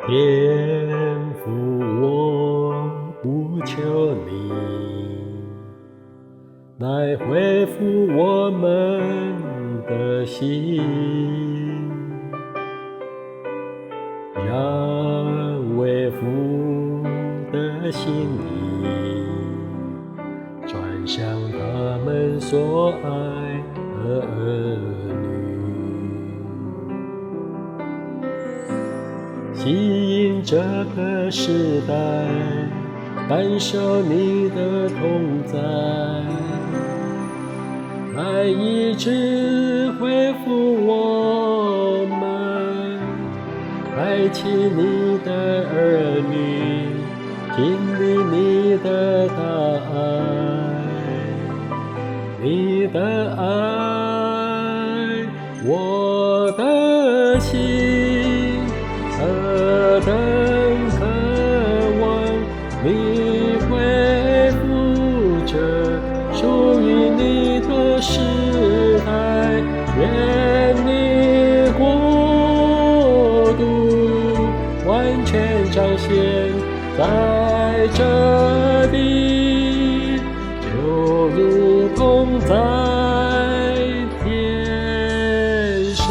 天父，我呼求你，来恢复我们的心，让为父的心意转向他们所爱的儿女。吸引这个时代，感受你的同在，来医治恢复我们，开启你的儿女，经历你的大爱，你的爱，我的心何等渴望你恢复这属于你的时代，愿你国度完全彰显在这地，就如同在天上。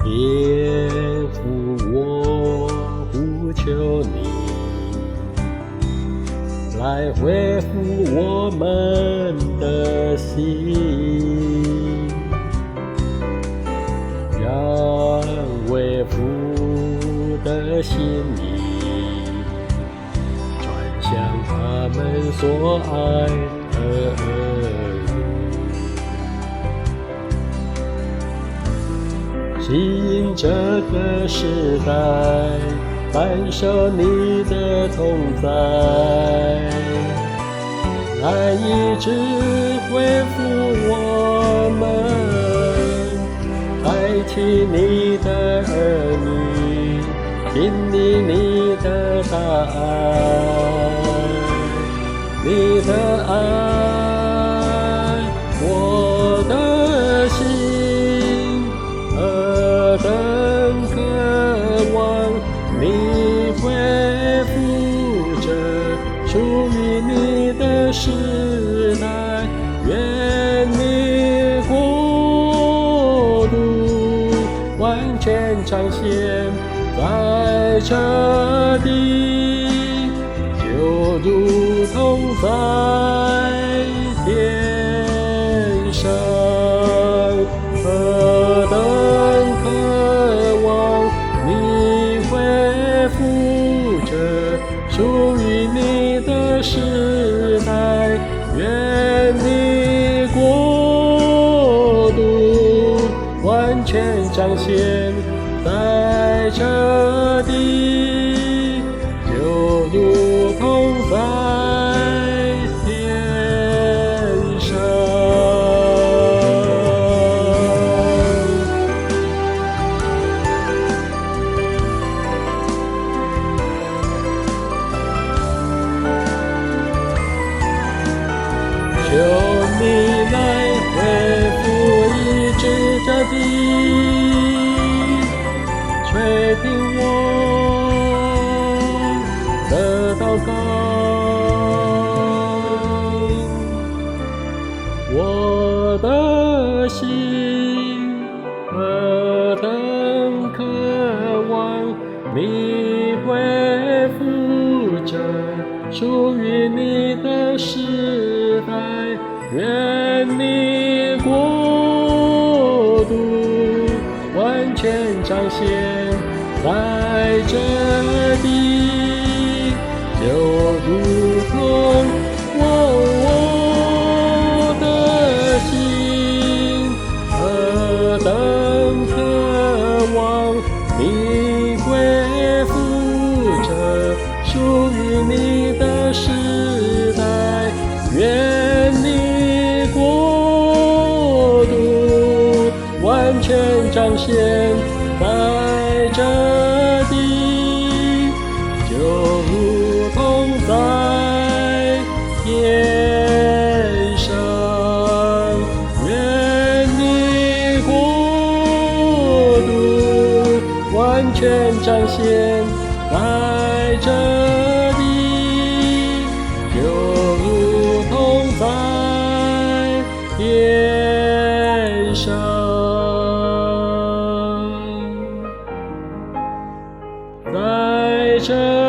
天父，我呼求你，来恢复我们的心，让为父的心意转向他们所爱的儿女。吸引这个时代，感受你的同在，来医治恢复我们，开启你的儿女，经历你的大爱，你的爱，我的心何等渴望你恢复这属于你的时代，愿你国度完全彰显在这地，就如同在天上。何等渴望你恢复这属于你的时代，愿你国度完全彰显在这地，就如同在天上。求你来恢复医治这地，垂听我的祷告，我的心何等渴望你恢复这属于你的时代，愿你国度完全彰显在这地，就如同我的心何等渴望你恢复这属于你彰显在这地，就如同在天上。愿你国度完全彰显在这地，就如同在天上。在这